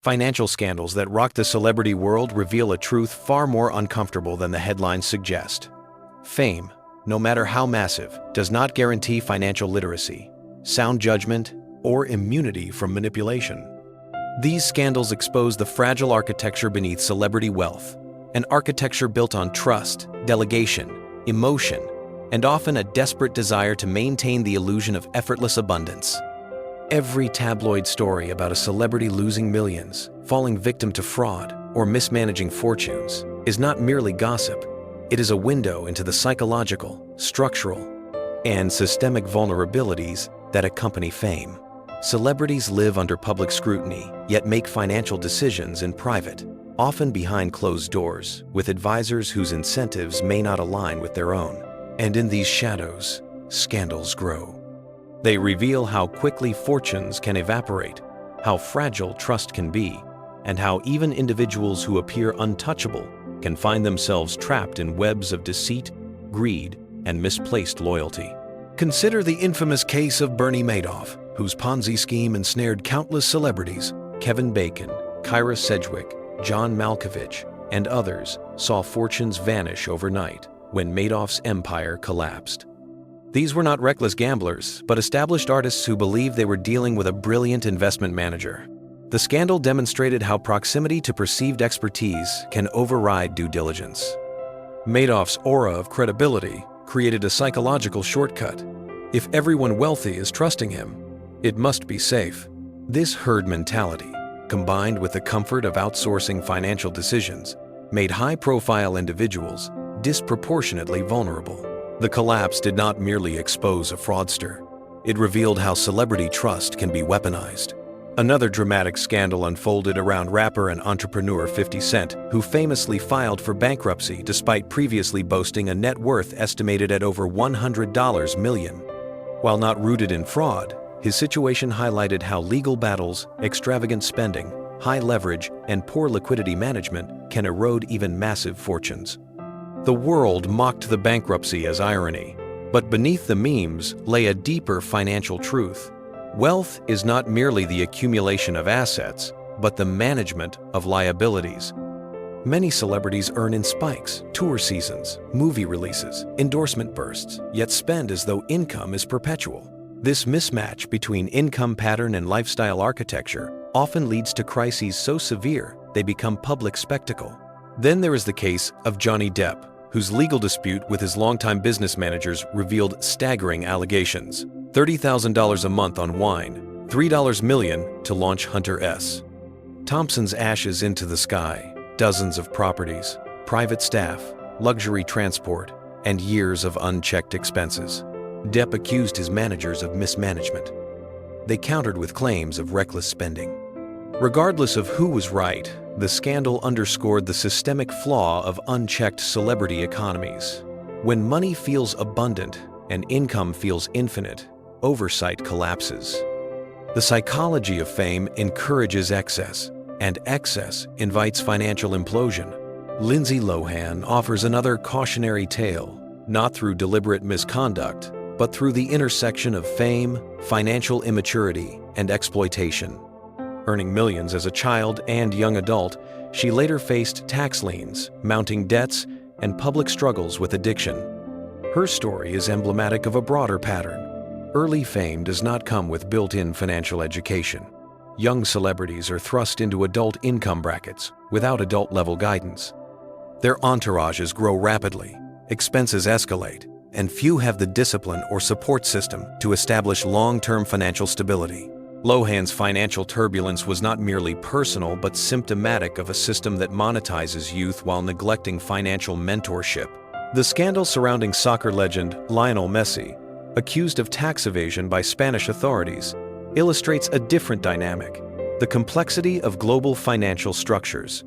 Financial scandals that rock the celebrity world reveal a truth far more uncomfortable than the headlines suggest. Fame, no matter how massive, does not guarantee financial literacy, sound judgment, or immunity from manipulation. These scandals expose the fragile architecture beneath celebrity wealth, an architecture built on trust, delegation, emotion, and often a desperate desire to maintain the illusion of effortless abundance. Every tabloid story about a celebrity losing millions, falling victim to fraud, or mismanaging fortunes is not merely gossip. It is a window into the psychological, structural, and systemic vulnerabilities that accompany fame. Celebrities live under public scrutiny, yet make financial decisions in private, often behind closed doors, with advisors whose incentives may not align with their own. And in these shadows, scandals grow. They reveal how quickly fortunes can evaporate, how fragile trust can be, and how even individuals who appear untouchable can find themselves trapped in webs of deceit, greed, and misplaced loyalty. Consider the infamous case of Bernie Madoff, whose Ponzi scheme ensnared countless celebrities. Kevin Bacon, Kyra Sedgwick, John Malkovich, and others saw fortunes vanish overnight when Madoff's empire collapsed. These were not reckless gamblers, but established artists who believed they were dealing with a brilliant investment manager. The scandal demonstrated how proximity to perceived expertise can override due diligence. Madoff's aura of credibility created a psychological shortcut. If everyone wealthy is trusting him, it must be safe. This herd mentality, combined with the comfort of outsourcing financial decisions, made high-profile individuals disproportionately vulnerable. The collapse did not merely expose a fraudster. It revealed how celebrity trust can be weaponized. Another dramatic scandal unfolded around rapper and entrepreneur 50 Cent, who famously filed for bankruptcy despite previously boasting a net worth estimated at over $100 million. While not rooted in fraud, his situation highlighted how legal battles, extravagant spending, high leverage, and poor liquidity management can erode even massive fortunes. The world mocked the bankruptcy as irony, but beneath the memes lay a deeper financial truth. Wealth is not merely the accumulation of assets, but the management of liabilities. Many celebrities earn in spikes, tour seasons, movie releases, endorsement bursts, yet spend as though income is perpetual. This mismatch between income pattern and lifestyle architecture often leads to crises so severe they become public spectacle. Then there is the case of Johnny Depp, whose legal dispute with his longtime business managers revealed staggering allegations. $30,000 a month on wine, $3 million to launch Hunter S. Thompson's ashes into the sky, dozens of properties, private staff, luxury transport, and years of unchecked expenses. Depp accused his managers of mismanagement. They countered with claims of reckless spending. Regardless of who was right, the scandal underscored the systemic flaw of unchecked celebrity economies. When money feels abundant and income feels infinite, oversight collapses. The psychology of fame encourages excess, and excess invites financial implosion. Lindsay Lohan offers another cautionary tale, not through deliberate misconduct, but through the intersection of fame, financial immaturity, and exploitation. Earning millions as a child and young adult, she later faced tax liens, mounting debts, and public struggles with addiction. Her story is emblematic of a broader pattern. Early fame does not come with built-in financial education. Young celebrities are thrust into adult income brackets without adult-level guidance. Their entourages grow rapidly, expenses escalate, and few have the discipline or support system to establish long-term financial stability. Lohan's financial turbulence was not merely personal but symptomatic of a system that monetizes youth while neglecting financial mentorship. The scandal surrounding soccer legend Lionel Messi, accused of tax evasion by Spanish authorities, illustrates a different dynamic: the complexity of global financial structures.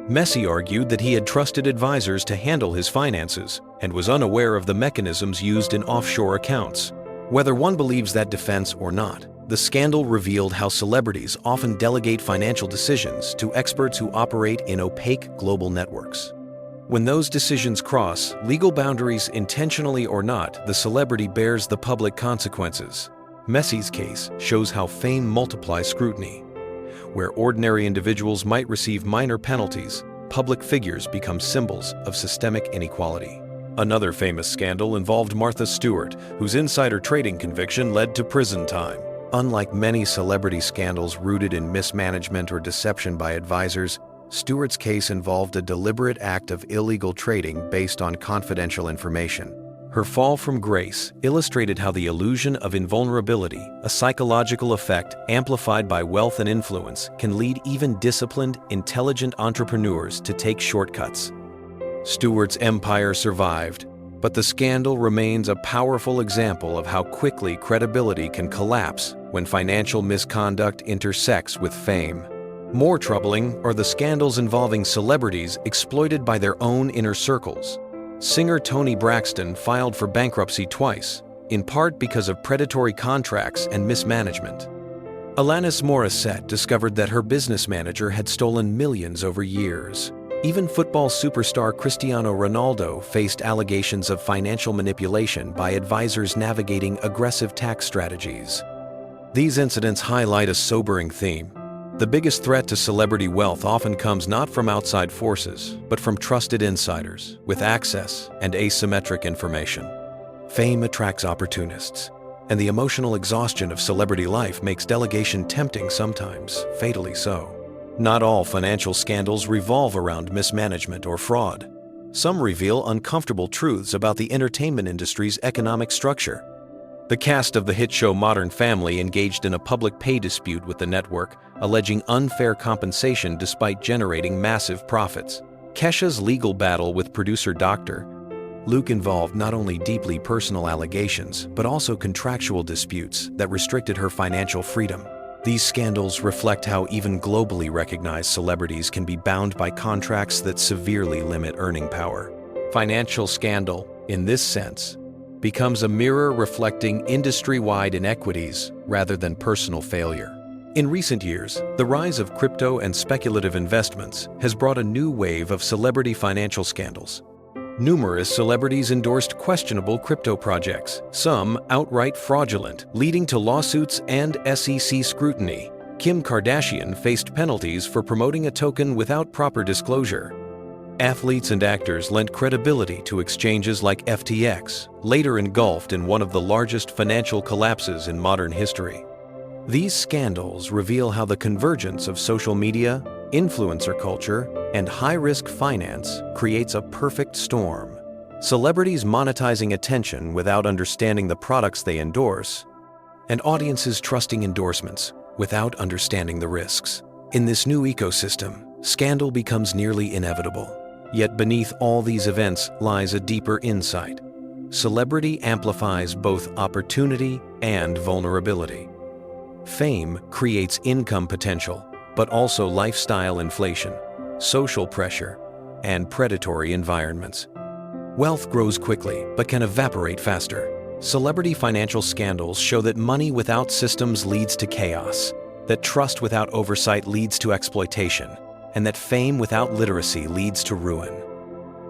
Messi argued that he had trusted advisors to handle his finances and was unaware of the mechanisms used in offshore accounts. Whether one believes that defense or not, the scandal revealed how celebrities often delegate financial decisions to experts who operate in opaque global networks. When those decisions cross legal boundaries intentionally or not, the celebrity bears the public consequences. Messi's case shows how fame multiplies scrutiny. where ordinary individuals might receive minor penalties, public figures become symbols of systemic inequality. Another famous scandal involved Martha Stewart, whose insider trading conviction led to prison time. Unlike many celebrity scandals rooted in mismanagement or deception by advisors, Stewart's case involved a deliberate act of illegal trading based on confidential information. Her fall from grace illustrated how the illusion of invulnerability, a psychological effect amplified by wealth and influence, can lead even disciplined, intelligent entrepreneurs to take shortcuts. Stewart's empire survived, but the scandal remains a powerful example of how quickly credibility can collapse when financial misconduct intersects with fame. More troubling are the scandals involving celebrities exploited by their own inner circles. Singer Toni Braxton filed for bankruptcy twice, in part because of predatory contracts and mismanagement. Alanis Morissette discovered that her business manager had stolen millions over years. Even football superstar Cristiano Ronaldo faced allegations of financial manipulation by advisors navigating aggressive tax strategies. These incidents highlight a sobering theme. The biggest threat to celebrity wealth often comes not from outside forces, but from trusted insiders with access and asymmetric information. Fame attracts opportunists, and the emotional exhaustion of celebrity life makes delegation tempting, sometimes fatally so. Not all financial scandals revolve around mismanagement or fraud. Some reveal uncomfortable truths about the entertainment industry's economic structure. The cast of the hit show Modern Family engaged in a public pay dispute with the network, alleging unfair compensation despite generating massive profits. Kesha's legal battle with producer Dr. Luke involved not only deeply personal allegations, but also contractual disputes that restricted her financial freedom. These scandals reflect how even globally recognized celebrities can be bound by contracts that severely limit earning power. Financial scandal, in this sense, becomes a mirror reflecting industry-wide inequities rather than personal failure. In recent years, the rise of crypto and speculative investments has brought a new wave of celebrity financial scandals. Numerous celebrities endorsed questionable crypto projects, some outright fraudulent, leading to lawsuits and SEC scrutiny. Kim Kardashian faced penalties for promoting a token without proper disclosure. Athletes and actors lent credibility to exchanges like FTX, later engulfed in one of the largest financial collapses in modern history. These scandals reveal how the convergence of social media, influencer culture, and high-risk finance creates a perfect storm. Celebrities monetizing attention without understanding the products they endorse, and audiences trusting endorsements without understanding the risks. In this new ecosystem, scandal becomes nearly inevitable. Yet beneath all these events lies a deeper insight. Celebrity amplifies both opportunity and vulnerability. Fame creates income potential, but also lifestyle inflation, social pressure, and predatory environments. Wealth grows quickly, but can evaporate faster. Celebrity financial scandals show that money without systems leads to chaos, that trust without oversight leads to exploitation, and that fame without literacy leads to ruin.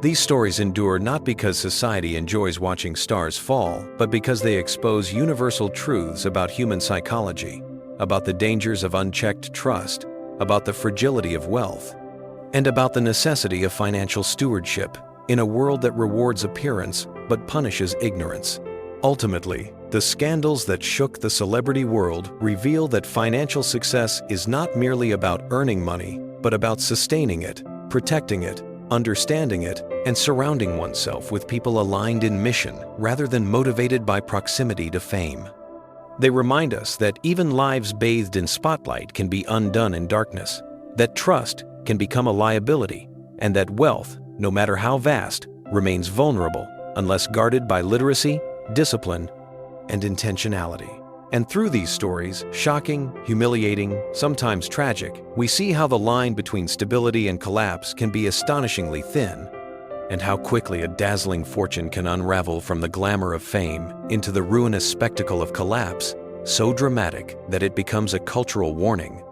These stories endure not because society enjoys watching stars fall, but because they expose universal truths about human psychology, about the dangers of unchecked trust, about the fragility of wealth, and about the necessity of financial stewardship in a world that rewards appearance but punishes ignorance. Ultimately, the scandals that shook the celebrity world reveal that financial success is not merely about earning money, but about sustaining it, protecting it, understanding it, and surrounding oneself with people aligned in mission rather than motivated by proximity to fame. They remind us that even lives bathed in spotlight can be undone in darkness, that trust can become a liability, and that wealth, no matter how vast, remains vulnerable unless guarded by literacy, discipline, and intentionality. And through these stories, shocking, humiliating, sometimes tragic, we see how the line between stability and collapse can be astonishingly thin, and how quickly a dazzling fortune can unravel from the glamour of fame into the ruinous spectacle of collapse, so dramatic that it becomes a cultural warning.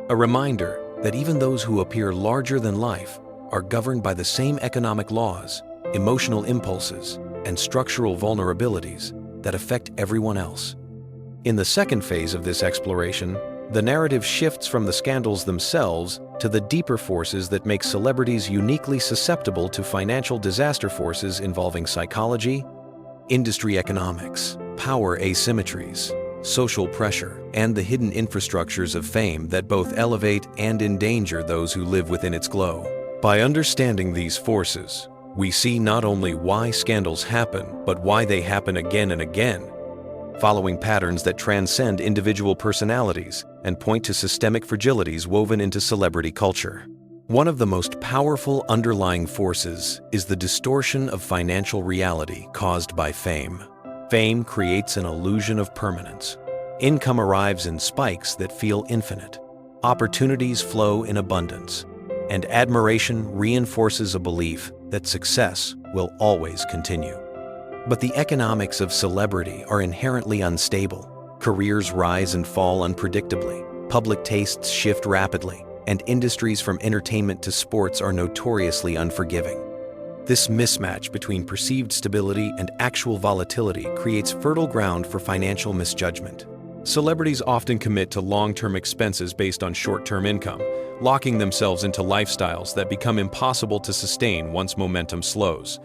A reminder that even those who appear larger than life are governed by the same economic laws, emotional impulses, and structural vulnerabilities that affect everyone else. In the second phase of this exploration, The narrative shifts from the scandals themselves to the deeper forces that make celebrities uniquely susceptible to financial disaster forces involving psychology, industry economics, power asymmetries, social pressure, and the hidden infrastructures of fame that both elevate and endanger those who live within its glow. By understanding these forces, we see not only why scandals happen, but why they happen again and again, following patterns that transcend individual personalities and point to systemic fragilities woven into celebrity culture. One of the most powerful underlying forces is the distortion of financial reality caused by fame. Fame creates an illusion of permanence. Income arrives in spikes that feel infinite. Opportunities flow in abundance, and admiration reinforces a belief that success will always continue. But the economics of celebrity are inherently unstable. Careers rise and fall unpredictably. Public tastes shift rapidly, and industries from entertainment to sports are notoriously unforgiving. This mismatch between perceived stability and actual volatility creates fertile ground for financial misjudgment. Celebrities often commit to long-term expenses based on short-term income, locking themselves into lifestyles that become impossible to sustain once momentum slows.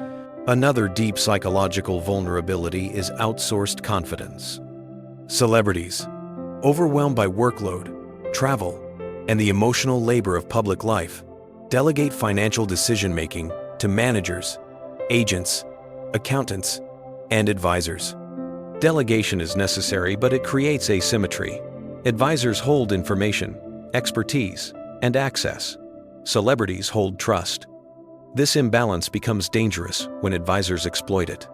Another deep psychological vulnerability is outsourced confidence. Celebrities, overwhelmed by workload, travel, and the emotional labor of public life, delegate financial decision-making to managers, agents, accountants, and advisors. Delegation is necessary, but it creates asymmetry. Advisors hold information, expertise, and access. Celebrities hold trust. This imbalance becomes dangerous when advisors exploit it.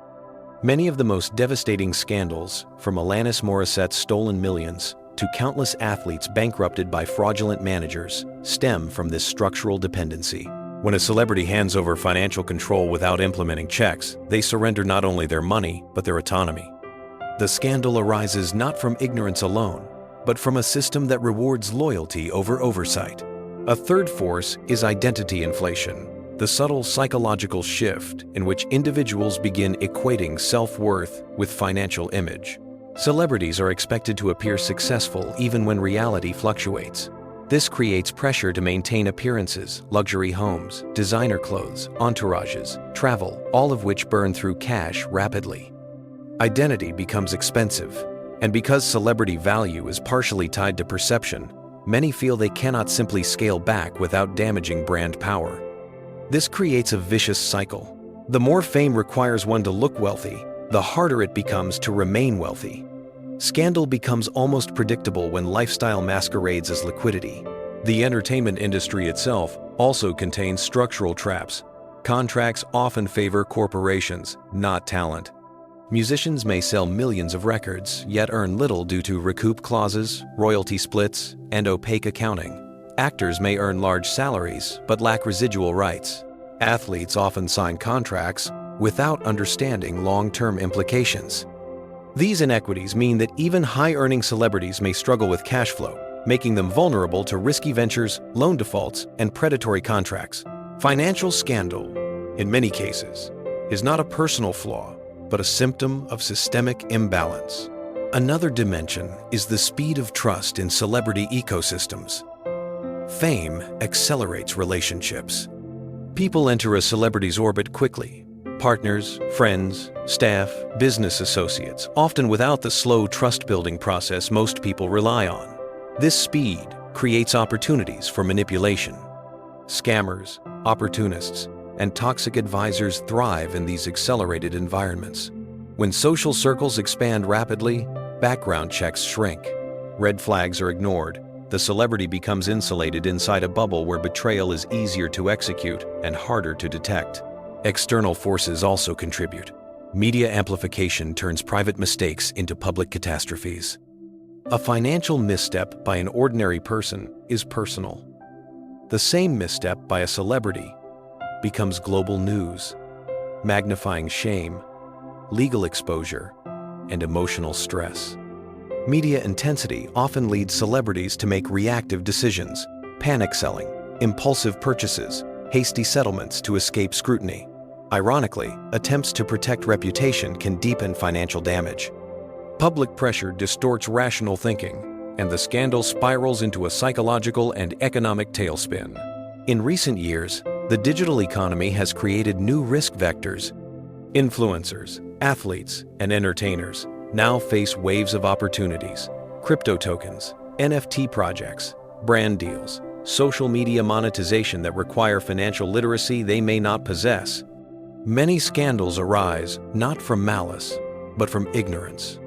Many of the most devastating scandals, from Alanis Morissette's stolen millions to countless athletes bankrupted by fraudulent managers, stem from this structural dependency. When a celebrity hands over financial control without implementing checks, they surrender not only their money, but their autonomy. The scandal arises not from ignorance alone, but from a system that rewards loyalty over oversight. A third force is identity inflation, the subtle psychological shift in which individuals begin equating self-worth with financial image. Celebrities are expected to appear successful even when reality fluctuates. This creates pressure to maintain appearances, luxury homes, designer clothes, entourages, travel, all of which burn through cash rapidly. Identity becomes expensive, and because celebrity value is partially tied to perception, many feel they cannot simply scale back without damaging brand power. This creates a vicious cycle. The more fame requires one to look wealthy, the harder it becomes to remain wealthy. Scandal becomes almost predictable when lifestyle masquerades as liquidity. The entertainment industry itself also contains structural traps. Contracts often favor corporations, not talent. Musicians may sell millions of records, yet earn little due to recoup clauses, royalty splits, and opaque accounting. Actors may earn large salaries, but lack residual rights. Athletes often sign contracts without understanding long-term implications. These inequities mean that even high-earning celebrities may struggle with cash flow, making them vulnerable to risky ventures, loan defaults, and predatory contracts. Financial scandal, in many cases, is not a personal flaw, but a symptom of systemic imbalance. Another dimension is the speed of trust in celebrity ecosystems. Fame accelerates relationships. People enter a celebrity's orbit quickly. Partners, friends, staff, business associates, often without the slow trust-building process most people rely on. This speed creates opportunities for manipulation. Scammers, opportunists, and toxic advisors thrive in these accelerated environments. When social circles expand rapidly, background checks shrink. Red flags are ignored. The celebrity becomes insulated inside a bubble where betrayal is easier to execute and harder to detect. External forces also contribute. Media amplification turns private mistakes into public catastrophes. A financial misstep by an ordinary person is personal. The same misstep by a celebrity becomes global news, magnifying shame, legal exposure, and emotional stress. Media intensity often leads celebrities to make reactive decisions, panic selling, impulsive purchases, hasty settlements to escape scrutiny. Ironically, attempts to protect reputation can deepen financial damage. Public pressure distorts rational thinking, and the scandal spirals into a psychological and economic tailspin. In recent years, the digital economy has created new risk vectors. Influencers, athletes, and entertainers now face waves of opportunities. Crypto tokens, NFT projects, brand deals, social media monetization that require financial literacy they may not possess. Many scandals arise not from malice, but from ignorance.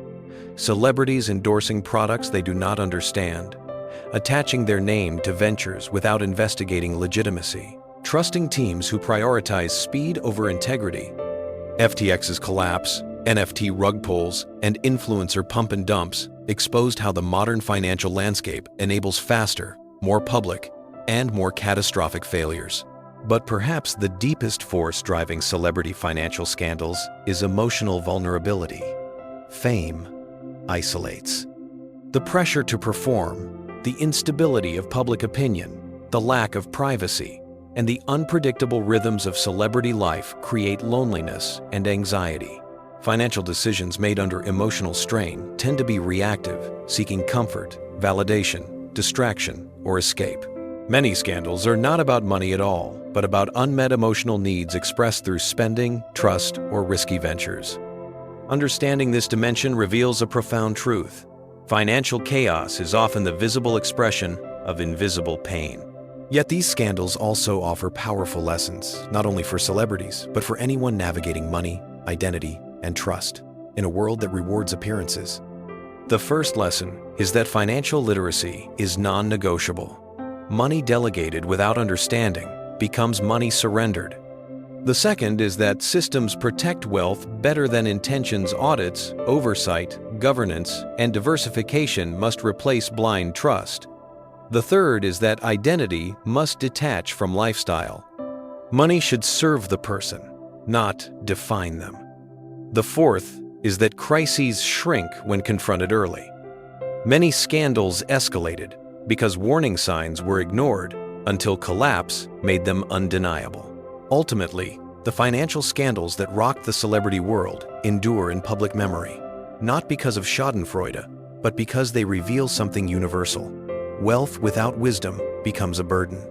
Celebrities endorsing products they do not understand, attaching their name to ventures without investigating legitimacy, trusting teams who prioritize speed over integrity. FTX's collapse, NFT rug pulls, and influencer pump and dumps exposed how the modern financial landscape enables faster, more public, and more catastrophic failures. But perhaps the deepest force driving celebrity financial scandals is emotional vulnerability. Fame isolates. The pressure to perform, the instability of public opinion, the lack of privacy, and the unpredictable rhythms of celebrity life create loneliness and anxiety. Financial decisions made under emotional strain tend to be reactive, seeking comfort, validation, distraction, or escape. Many scandals are not about money at all, but about unmet emotional needs expressed through spending, trust, or risky ventures. Understanding this dimension reveals a profound truth. Financial chaos is often the visible expression of invisible pain. Yet these scandals also offer powerful lessons, not only for celebrities, but for anyone navigating money, identity, and trust in a world that rewards appearances. The first lesson is that financial literacy is non-negotiable. Money delegated without understanding becomes money surrendered. The second is that systems protect wealth better than intentions. Audits, oversight, governance, and diversification must replace blind trust. The third is that identity must detach from lifestyle. Money should serve the person, not define them. The fourth is that crises shrink when confronted early. Many scandals escalated because warning signs were ignored until collapse made them undeniable. Ultimately, the financial scandals that rocked the celebrity world endure in public memory, not because of schadenfreude, but because they reveal something universal. Wealth without wisdom becomes a burden.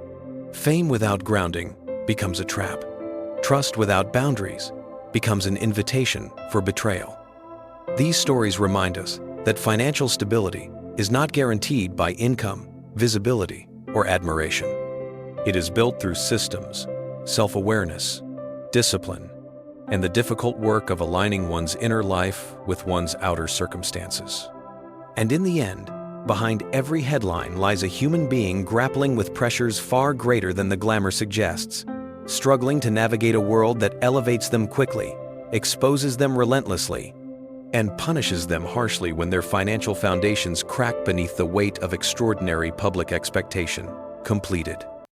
Fame without grounding becomes a trap. Trust without boundaries becomes an invitation for betrayal. These stories remind us that financial stability is not guaranteed by income, visibility, or admiration. It is built through systems, self-awareness, discipline, and the difficult work of aligning one's inner life with one's outer circumstances. And in the end, behind every headline lies a human being grappling with pressures far greater than the glamour suggests, struggling to navigate a world that elevates them quickly, exposes them relentlessly, and punishes them harshly when their financial foundations crack beneath the weight of extraordinary public expectation. Completed.